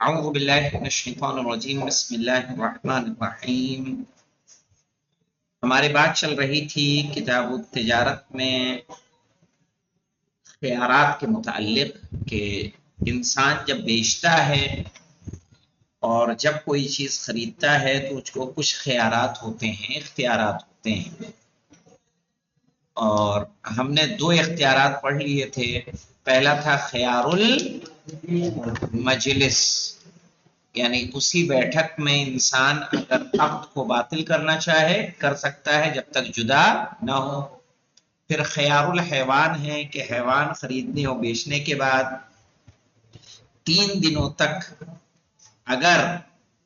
اعوذ باللہ من الشیطان الرجیم بسم اللہ الرحمن الرحیم۔ ہماری بات چل رہی تھی کتاب التجارت میں خیارات کے متعلق کہ انسان جب بیچتا ہے اور جب کوئی چیز خریدتا ہے تو اس کو کچھ خیارات ہوتے ہیں، اختیارات ہوتے ہیں، اور ہم نے دو اختیارات پڑھ لیے تھے۔ پہلا تھا خیار المجلس، یعنی اسی بیٹھک میں انسان اگر عقد کو باطل کرنا چاہے کر سکتا ہے جب تک جدا نہ ہو۔ پھر خیار الحیوان ہے کہ حیوان خریدنے اور بیچنے کے بعد 3 دنوں تک اگر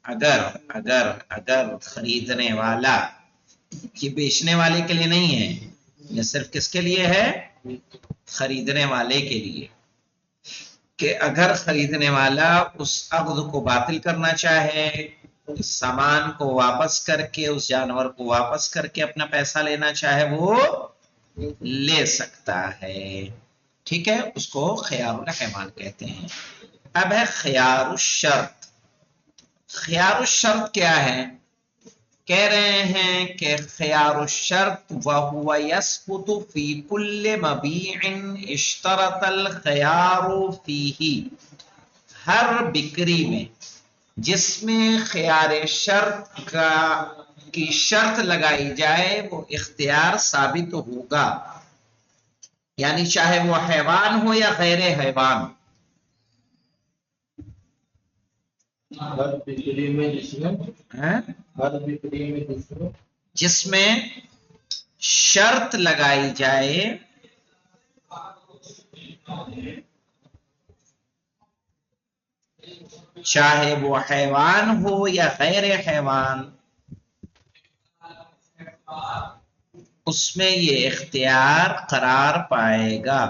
اگر اگر اگر خریدنے والا، یہ بیچنے والے کے لیے نہیں ہے، یہ صرف کس کے لیے ہے؟ خریدنے والے کے لیے، کہ اگر خریدنے والا اس عقد کو باطل کرنا چاہے، اس سامان کو واپس کر کے، اس جانور کو واپس کر کے اپنا پیسہ لینا چاہے وہ لے سکتا ہے، ٹھیک ہے، اس کو خیار الحیوان کہتے ہیں۔ اب ہے خیار الشرط۔ خیار الشرط کیا ہے؟ کہہ رہے ہیں کہ خیار الشرط وَهُوَ يَسْقُطُ فِي كُلِّ مَبِيعٍ اشْتَرَطَ الْخِيَارُ فِيهِ، ہر بکری میں جس میں خیار شرط کی شرط لگائی جائے وہ اختیار ثابت ہوگا، یعنی چاہے وہ حیوان ہو یا غیر حیوان۔ ہر بکری میں جس میں شرط لگائی جائے چاہے وہ حیوان ہو یا غیر حیوان، اس میں یہ اختیار قرار پائے گا۔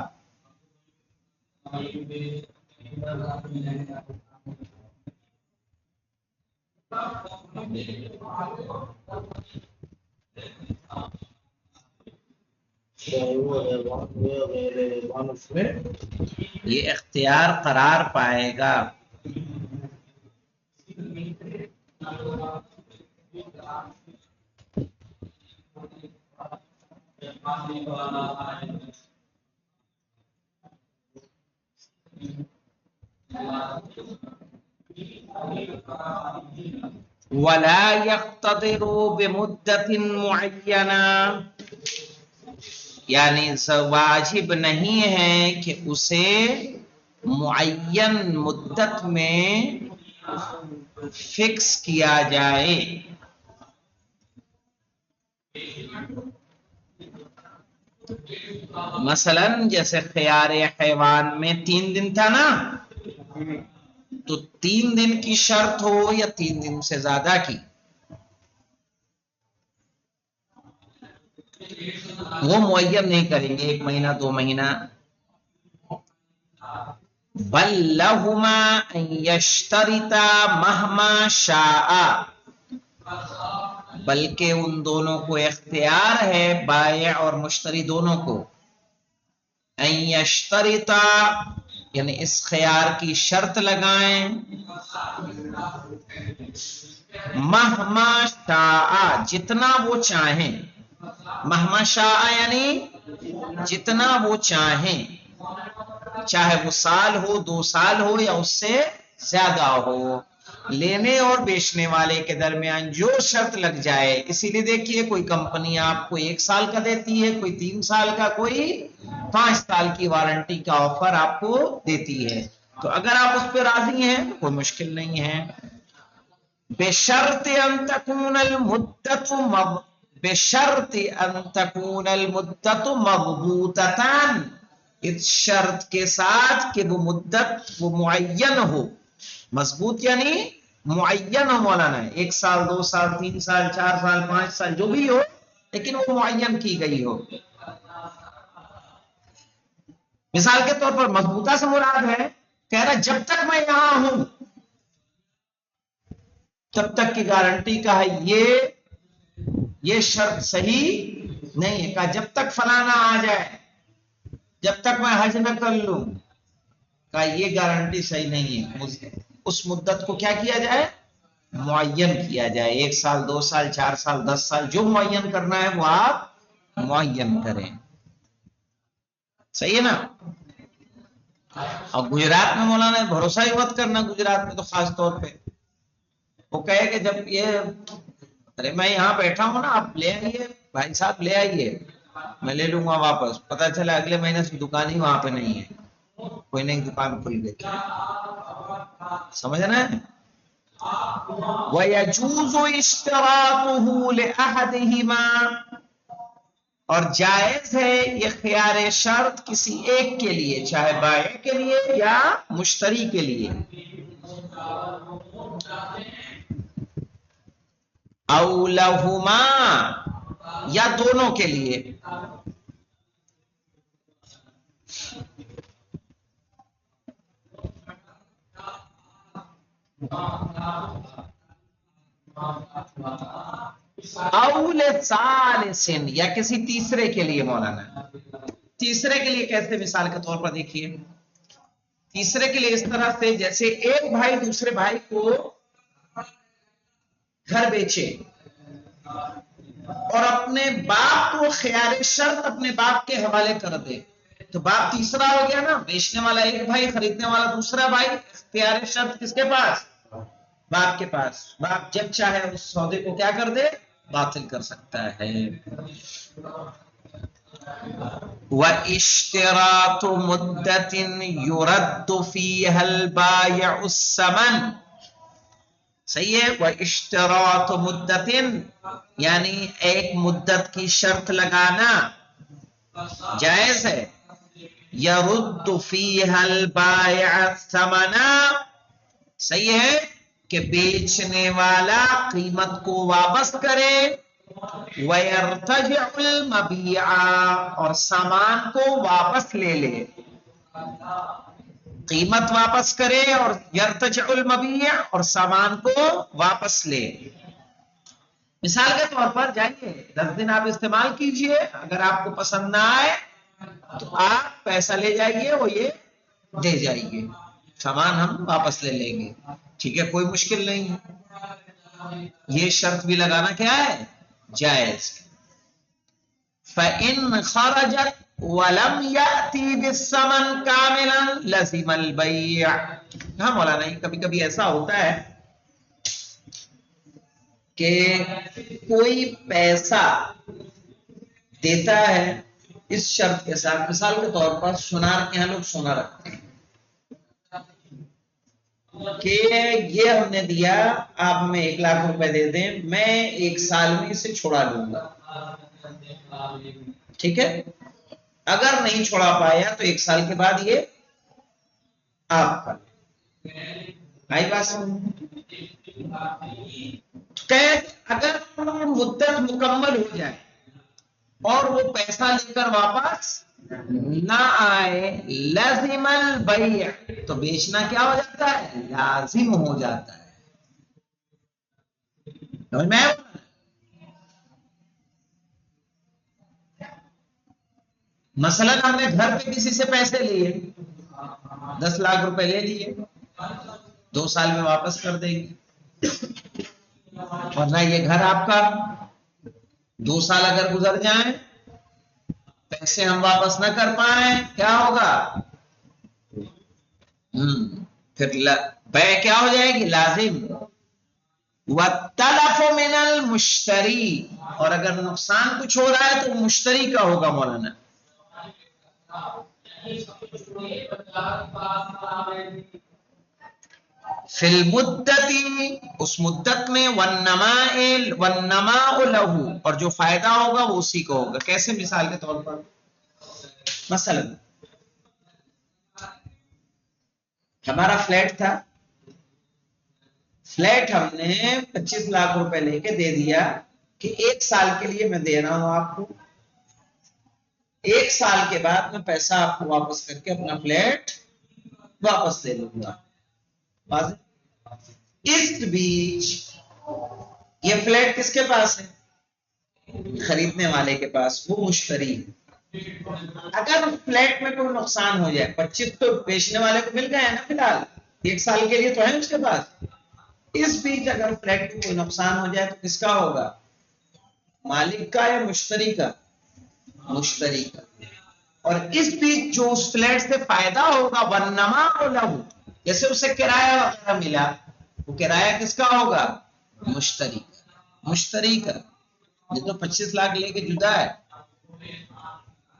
یہ اختیار قرار پائے گا۔ وَلَا يَقْتَدِرُ بِمُدَّةٍ مُعَيَّنَةٍ، یعنی واجب نہیں ہے کہ اسے معین مدت میں فکس کیا جائے۔ مثلا جیسے خیار حیوان میں 3 دن تھا نا، تو 3 دن کی شرط ہو یا 3 دن سے زیادہ کی، وہ معین نہیں کریں گے 1 مہینہ 2 مہینہ۔ بل لہما ان یشترطا مہما شاء، بلکہ ان دونوں کو اختیار ہے، بائع اور مشتری دونوں کو، ان یشترطا یعنی اس خیار کی شرط لگائیں، مہما شاء جتنا وہ چاہیں، مہما شاء یعنی جتنا وہ چاہیں، چاہے وہ سال ہو 2 سال ہو یا اس سے زیادہ ہو، لینے اور بیچنے والے کے درمیان جو شرط لگ جائے۔ اسی لیے دیکھیے کوئی کمپنی آپ کو 1 سال کا دیتی ہے، کوئی 3 سال کا، کوئی 5 سال کی وارنٹی کا آفر آپ کو دیتی ہے، تو اگر آپ اس پہ راضی ہیں تو کوئی مشکل نہیں ہے۔ بشرط ان تكون المدت مضبوطتان، اس شرط کے ساتھ کہ وہ مدت وہ معین ہو، مضبوط یعنی معین ہو مولانا، 1 سال 2 سال 3 سال 4 سال 5 سال جو بھی ہو، لیکن وہ معین کی گئی ہو۔ مثال کے طور پر مضبوطہ سے مراد ہے، کہہ رہا جب تک میں یہاں ہوں تب تک کی گارنٹی کا ہے، یہ شرط صحیح نہیں ہے، کہا جب تک فلانا آ جائے، جب تک میں حج نہ کر لوں، کہا یہ گارنٹی صحیح نہیں ہے، اس مدت کو کیا کیا جائے؟ معین کیا جائے. 1 سال 2 سال 4 سال 10 سال جو معین کرنا ہے وہ آپ معین کریں. صحیح ہے نا؟ اور گجرات میں مولانا بھروسہ ہی مت کرنا. گجرات میں تو خاص طور پہ وہ کہے کہ جب یہ ارے میں یہاں بیٹھا ہوں نا آپ لے آئیے بھائی صاحب لے آئیے میں لے لوں گا واپس. پتا چلا اگلے مہینے سے دکان ہی وہاں پہ نہیں ہے, کوئی نئی دکان کھل گئی. سمجھ نا؟ وَيَجُوزُ اشْتِرَاطُهُ لِأَحَدِهِمَا, اور جائز ہے یہ خیار شرط کسی ایک کے لیے, چاہے بائع کے لیے یا مشتری کے لیے. او لہما, یا دونوں کے لیے. اول ثالث, یا کسی تیسرے کے لیے. مولانا تیسرے کے لیے کیسے؟ مثال کے طور پر دیکھیے, تیسرے کے لیے اس طرح سے جیسے ایک بھائی دوسرے بھائی کو گھر بیچے اور اپنے باپ کو خیار شرط اپنے باپ کے حوالے کر دے, تو باپ تیسرا ہو گیا نا. بیچنے والا ایک بھائی, خریدنے والا دوسرا بھائی. خیار شرط کس کے پاس؟ باپ کے پاس. باپ جب چاہے اس سودے کو کیا کر دے؟ باطل کر سکتا ہے. وَإِشْتِرَاطُ مُدَّةٍ يُرَدُّ فِيهَا الْبَائِعُ الثَّمَنَ, صحیح ہے. وَإِشْتِرَاطُ مُدَّةٍ یعنی ایک مدت کی شرط لگانا جائز ہے. يَرُدُّ فِيهَا الْبَائِعَ الثَّمَنَ, صحیح ہے کہ بیچنے والا قیمت کو واپس کرے. وَيَرْتَجِعُ الْمَبِيعَ, اور سامان کو واپس لے لے. قیمت واپس کرے اور یرتجع المبیع, اور سامان کو واپس لے. مثال کے طور پر جائیے 10 دن آپ استعمال کیجئے, اگر آپ کو پسند نہ آئے تو آپ پیسہ لے جائیے, وہ یہ دے جائیے, سامان ہم واپس لے لیں گے. ٹھیک ہے, کوئی مشکل نہیں ہے. یہ شرط بھی لگانا کیا ہے؟ جائز. فَإِنْ خَرَجَتْ وَلَمْ يَأْتِي بِالثَّمَنِ كَامِلًا لَزِمَ الْبَيْعُ. ہاں مولانا, کبھی کبھی ایسا ہوتا ہے کہ کوئی پیسہ دیتا ہے اس شرط کے ساتھ. مثال کے طور پر سونار کے یہاں لوگ سونا رکھتے ہیں کہ یہ ہم نے دیا, آپ ہمیں 1 لاکھ روپے دے دیں, میں 1 سال میں اسے چھوڑا لوں گا. ٹھیک ہے, اگر نہیں چھوڑا پایا تو 1 سال کے بعد یہ آپ کا. آئی بات؟ اگر مدت مکمل ہو جائے اور وہ پیسہ لے کر واپس نہ آئے, لازم البیع, تو بیچنا کیا ہو جاتا ہے؟ لازم ہو جاتا ہے. میں مثلا ہم نے گھر پہ کسی سے پیسے لیے, 10 لاکھ روپے لے لیے, 2 سال میں واپس کر دیں گے. ورنہ یہ گھر آپ کا 2 سال اگر گزر جائیں, پیسے ہم واپس نہ کر پائیں, کیا ہوگا؟ پھر بیع کیا ہو جائے گی؟ لازم. وَالتَّلَفُ مِنَ الْمُشْتَرِي, اور اگر نقصان کچھ ہو رہا ہے تو مشتری کا ہوگا. مولانا فی المدتی, اس مدت میں, والنماء لہو, اور جو فائدہ ہوگا وہ اسی کو ہوگا. کیسے؟ مثال کے طور پر مثلا ہمارا فلیٹ تھا, فلیٹ ہم نے 25 لاکھ روپے لے کے دے دیا کہ 1 سال کے لیے میں دے رہا ہوں آپ کو, 1 سال کے بعد میں پیسہ آپ کو واپس کر کے اپنا فلیٹ واپس لے لوں گا. اس بیچ یہ فلیٹ کس کے پاس ہے؟ خریدنے والے کے پاس, وہ مشتری. اگر فلیٹ میں کوئی نقصان ہو جائے, 25 تو بیچنے والے کو مل گئے نا فی الحال, 1 سال کے لیے تو ہے اس کے پاس. اس بیچ اگر فلیٹ کو کوئی نقصان ہو جائے تو کس کا ہوگا؟ مالک کا یا مشتری کا؟ مشتری کا. اور اس بیچ جو اس فلیٹ سے فائدہ ہوگا ونما لہو، جیسے اسے کرایہ وغیرہ ملا، وہ کرایہ کس کا ہوگا؟ مشتری کا. مشتری کا. یہ تو 25 لاکھ لے کے جدا ہے.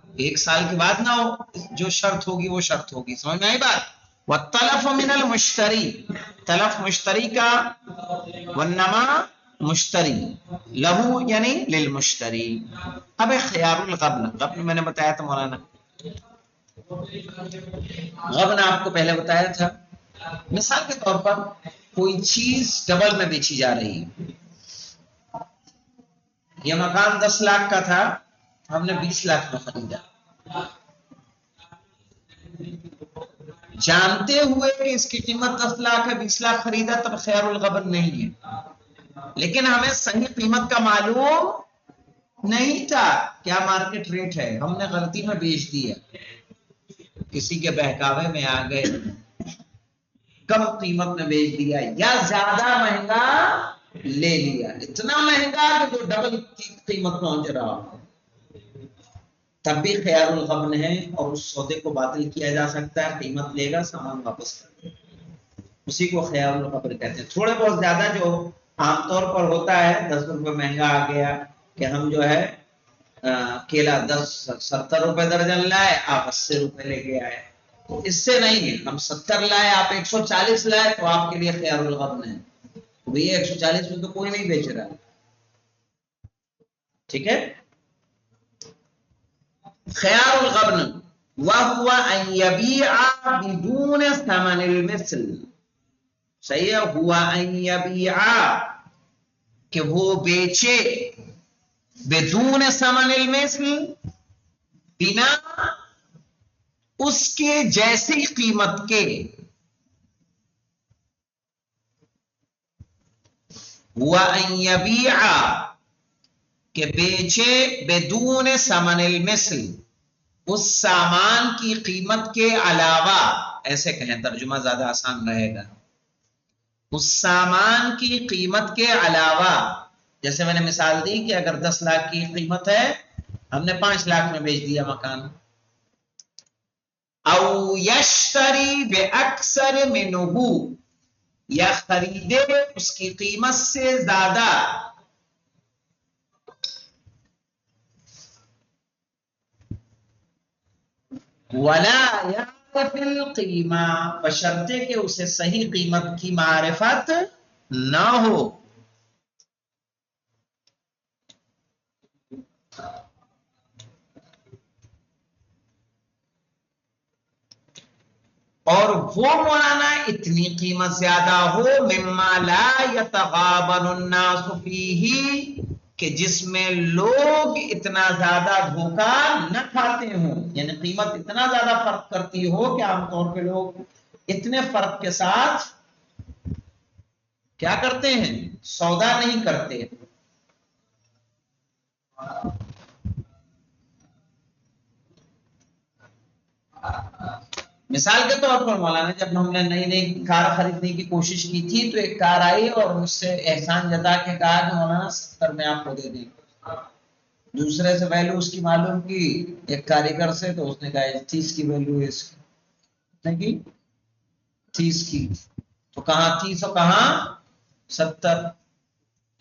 1 سال کے بعد نہ ہو، جو شرط ہوگی وہ شرط ہوگی. سمجھ میں آئی بات؟ والتلف من المشتری، تلف مشتری کا، والنما مشتری، لہو یعنی للمشتری. اب خیار الغبن، غبن میں نے بتایا تھا مولانا، غبن آپ کو پہلے بتایا تھا. مثال کے طور پر کوئی چیز ڈبل میں بیچی جا رہی ہے. یہ مکان 10 لاکھ کا تھا، ہم نے 20 لاکھ میں خریدا، جانتے ہوئے کہ اس کی قیمت 10 لاکھ ہے، 20 لاکھ خریدا، تب خیار الغبن نہیں ہے. لیکن ہمیں صحیح قیمت کا معلوم نہیں تھا، کیا مارکیٹ ریٹ ہے، ہم نے غلطی میں بیچ دیا، کسی کے بہکاوے میں آ گئے، کم قیمت میں بیچ دیا یا زیادہ مہنگا لے لیا، اتنا مہنگا کہ جو ڈبل کی قیمت پہنچ رہا ہو، تب بھی خیار الغبن ہے اور اس سودے کو باطل کیا جا سکتا ہے. قیمت لے گا، سامان واپس کر دے گا، اسی کو خیار الغبن کہتے ہیں. تھوڑے بہت زیادہ جو عام طور پر ہوتا ہے، 10 روپے مہنگا آ گیا کہ ہم جو ہے کیلا 70 روپے درجن لائے، آپ 80 روپے لے کے آئے، تو اس سے نہیں ہے. ہم 70 لائے، آپ 140 لائے، تو آپ کے لیے خیار الغبن ہے. بھیا 140 میں تو کوئی نہیں بیچ رہا. ٹھیک ہے. خیار الغبن وهو ان يبيع بدون ثمن المثل. صحیح ہے. ہوا ان يبيع کہ وہ بیچے بدون ثمن المثل، بنا اس کے جیسی قیمت کے. ہوا ان يبيع کہ بیچے بدون ثمن المثل، اس سامان کی قیمت کے علاوہ، ایسے کہیں ترجمہ زیادہ آسان رہے گا، اس سامان کی قیمت کے علاوہ. جیسے میں نے مثال دی کہ اگر 10 لاکھ کی قیمت ہے، ہم نے 5 لاکھ میں بیچ دیا مکان. او یشتری باکثر منہ، یا خریدے اس کی قیمت سے زیادہ. ولا يعرف القیمہ، بشرطے کہ اسے صحیح قیمت کی معرفت نہ ہو. اور وہ مولانا اتنی قیمت زیادہ ہو، مما لا يتغابن الناس فیہ، کہ جس میں لوگ اتنا زیادہ دھوکہ نہ کھاتے ہوں. یعنی قیمت اتنا زیادہ فرق کرتی ہو کہ عام طور پہ لوگ اتنے فرق کے ساتھ کیا کرتے ہیں؟ سودا نہیں کرتے. مثال کے طور پر مولانا، جب ہم نے نئی نئی کار خریدنے کی کوشش کی تھی تو ایک کار آئی اور مجھ سے احسان جتا کے کہا کہ مولانا 70 میں آپ کو دے دیں. دوسرے سے ویلو اس کی معلوم کی، ایک کاریگر سے، تو اس نے کہا 30 کی ویلو ہے اس کی، 30 کی. تو کہاں 30 اور کہاں 70.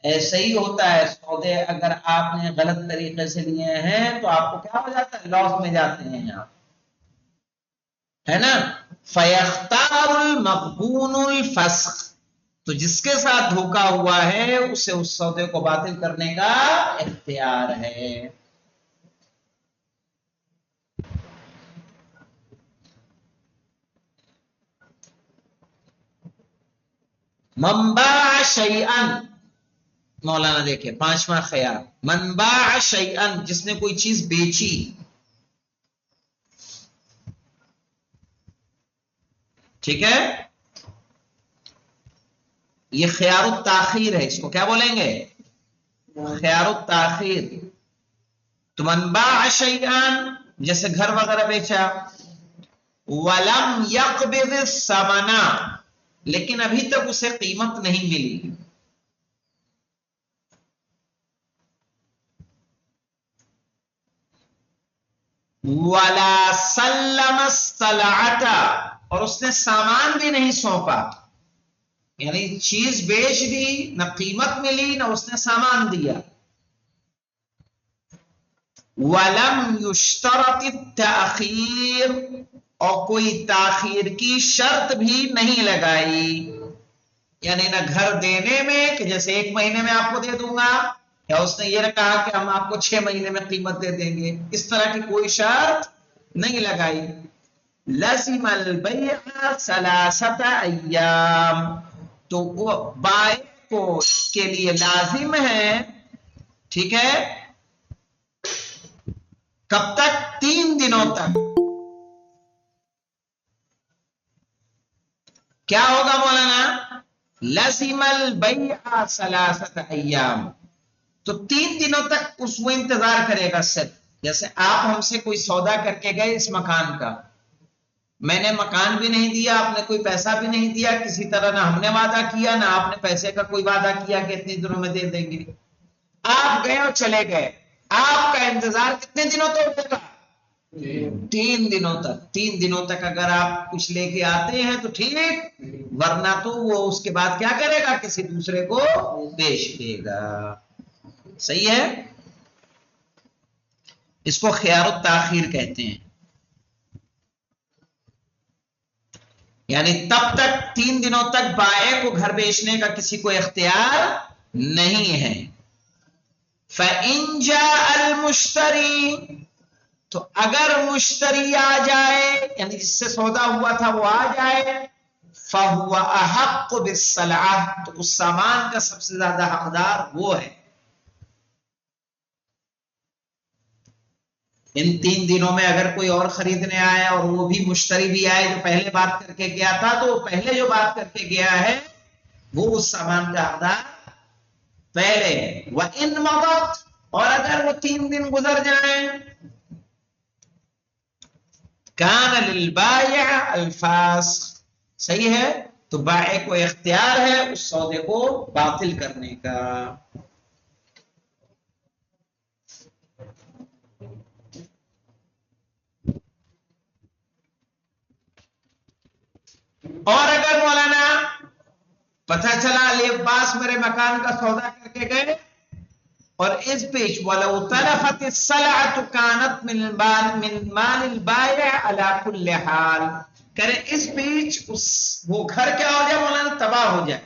ایسے ہی ہوتا ہے، سودے اگر آپ نے غلط طریقے سے لیے ہیں تو آپ کو کیا ہو جاتا ہے؟ لاس میں جاتے ہیں آپ، ہے نا. فَيَخْتَارُ الْمَغْبُونُ الْفَسْخَ، تو جس کے ساتھ دھوکا ہوا ہے اسے اس سودے کو باطل کرنے کا اختیار ہے. من باع شیئا، مولانا دیکھیں 5واں خیال، من باع شیئا، جس نے کوئی چیز بیچی. ٹھیک ہے. یہ خیار التاخیر ہے، اس کو کیا بولیں گے؟ خیار التاخیر. تو من باع شیئا، جیسے گھر وغیرہ بیچا، ولم يقبض الثمن، لیکن ابھی تک اسے قیمت نہیں ملی. وَلَا سَلَّمَ السَّلْعَةَ، اور اس نے سامان بھی نہیں سونپا، یعنی چیز بیچ دی، نہ قیمت ملی نہ اس نے سامان دیا. وَلَمْ يُشْتَرَطِ التَّأْخِيرُ، اور کوئی تاخیر کی شرط بھی نہیں لگائی، یعنی نہ گھر دینے میں کہ جیسے 1 مہینے میں آپ کو دے دوں گا، یا اس نے یہ کہا کہ ہم آپ کو 6 مہینے میں قیمت دے دیں گے، اس طرح کی کوئی شرط نہیں لگائی. لزم البیع 3 ایام، تو وہ بائع کو کے لیے لازم ہے، ٹھیک ہے، کب تک؟ 3 دنوں تک. کیا ہوگا مولانا؟ لزم البیع 3 ایام، تو 3 دنوں تک اس وہ انتظار کرے گا. صرف جیسے آپ ہم سے کوئی سودا کر کے گئے اس مکان کا، میں نے مکان بھی نہیں دیا، آپ نے کوئی پیسہ بھی نہیں دیا، کسی طرح نہ ہم نے وعدہ کیا نہ آپ نے پیسے کا کوئی وعدہ کیا کہ اتنے دنوں میں دے دیں گے. آپ گئے اور چلے گئے، آپ کا انتظار کتنے دنوں تک ہوگا؟ 3 دنوں تک. 3 دنوں تک اگر آپ کچھ لے کے آتے ہیں تو ٹھیک، ورنہ تو وہ اس کے بعد کیا کرے گا؟ کسی دوسرے کو بیچ دے گا. صحیح ہے؟ اس کو خیار التاخیر کہتے ہیں. یعنی تب تک 3 دنوں تک بائع کو گھر بیچنے کا کسی کو اختیار نہیں ہے. فَإِن جَاءَ الْمُشْتَرِي، تو اگر مشتری آ جائے، یعنی جس سے سودا ہوا تھا وہ آ جائے، فَهُوَ أَحَقُّ بِالصَّلْعَةِ، تو اس سامان کا سب سے زیادہ حقدار وہ ہے. ان 3 دنوں میں اگر کوئی اور خریدنے آیا اور وہ بھی مشتری بھی آئے جو پہلے بات کر کے گیا تھا، تو پہلے جو بات کر کے گیا ہے وہ اس سامان کا حقدار پہلے ہے. وَإِن مَضَتْ، اور اگر وہ 3 دن گزر جائیں، كَانَ لِلْبَائِعِ الْفَاسْخ، صحیح ہے، تو بائع کو اختیار ہے اس سودے کو باطل کرنے کا. اور اگر مولانا پتہ چلا علی عباس میرے مکان کا سودا کر کے گئے اور اس بیچ وَلَوْ تَلَفَتِ السَّلْعَةُ كَانَتْ مِنْ مَالِ الْبَائِعِ عَلَى كُلِّ حَالٍ، کرے اس بیچ وہ گھر کیا ہو جائے مولانا؟ تباہ ہو جائے.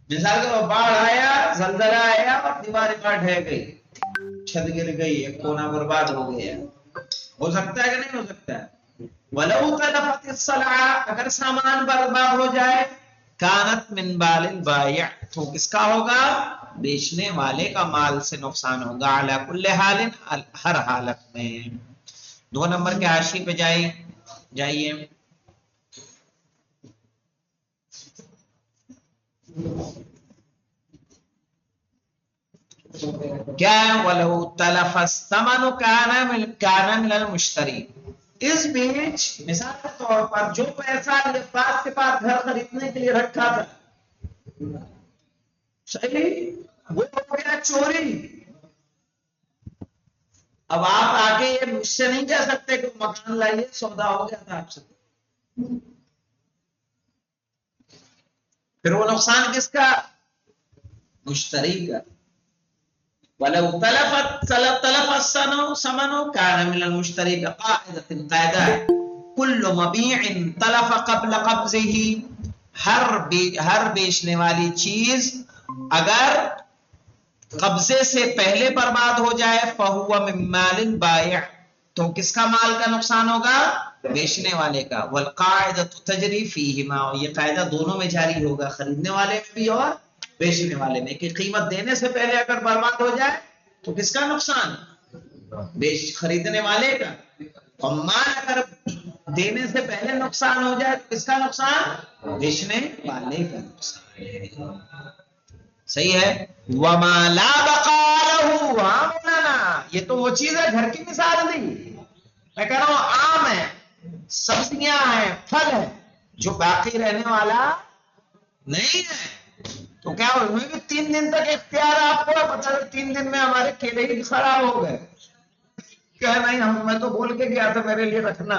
مثال کے وہ باڑھ آیا، زلزلہ آیا اور دیواریں ڈھہ گئی، چھت گر گئی، ایک کونا برباد ہو گیا. ہو سکتا ہے کہ نہیں ہو سکتا ہے؟ وَلَوْ تَلَفَتِ السَّلْعَةُ، اگر سامان برباد ہو جائے، کانت من بال البائع، تو کس کا ہوگا؟ بیچنے والے کا مال سے نقصان ہوگا. علی کل حال، ہر حالت میں. 2 نمبر کے حاشیے پہ جائیے. کیا ہے؟ وَلَوْ تَلَفَ الثَّمَنُ كَانَ مِنَ الْمُشْتَرِي، اس بیچ مثال کے طور پر جو پیسہ عباس کے پاس گھر خریدنے کے لیے رکھا تھا، صحیح، وہ ہو گیا چوری. اب آپ آگے یہ مجھ سے نہیں کہہ سکتے کہ مکان لائیے سودا ہو گیا تھا آپ سے، پھر وہ نقصان کس کا؟ مشتری کا. وَلَوْ تَلَفَ الثَّمَنُ كَانَ مِنَ الْمُشْتَرِي بِقَاعِدَةٍ، قاعدہ ہے كُلُّ مَبِيعٍ تَلَفَ قَبْلَ قَبْضِهِ، ہر بیچنے والی چیز اگر قبضے سے پہلے برباد ہو جائے، فَهُوَ مِن مَالِ الْبَائِعِ، تو کس کا مال کا نقصان ہوگا؟ بیچنے والے کا. وَالْقَاعِدَةُ تَجْرِي فِيهِمَا، اور یہ قاعدہ دونوں میں جاری ہوگا، خریدنے والے میں بھی اور بیچنے والے میں، کہ قیمت دینے سے پہلے اگر برباد ہو جائے تو کس کا نقصان؟ خریدنے والے کا. اور مال اگر دینے سے پہلے نقصان ہو جائے تو کس کا نقصان؟ بیچنے والے کا نقصان. صحیح ہے. وَمَا لَا بَقَاءَ لَهُ، وہاں مولانا یہ تو وہ چیز ہے، گھر کی مثال دی، میں کہہ رہا ہوں آم ہے، سبزیاں ہیں، پھل ہے، جو باقی رہنے والا نہیں ہے، تو کیا اس میں بھی 3 دن تک اختیار آپ کو پتا 3 دن میں ہمارے کیلے ہی خراب ہو گئے، کہ نہیں میں تو بول کے گیا تھا میرے لیے رکھنا،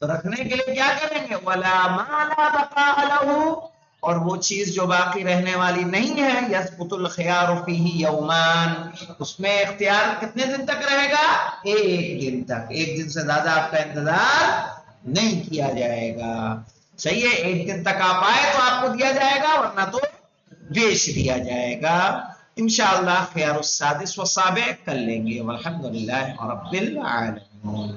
تو رکھنے کے لیے کیا کریں گے؟ وَلَا مَا لَا بَقَاءَ لَهُ، اور وہ چیز جو باقی رہنے والی نہیں ہے، يَسْقُطُ الْخِيَارُ فِيهِ يَوْمَانِ، اس میں اختیار کتنے دن تک رہے گا؟ 1 دن تک، 1 دن سے زیادہ آپ کا انتظار نہیں کیا جائے گا، صحیح ہے؟ 1 دن تک آپ آئے تو آپ کو دیا جائے گا، ورنہ تو بیچ دیا جائے گا۔ انشاءاللہ خیار السادس و سابع کر لیں گے، والحمدللہ رب العالمین۔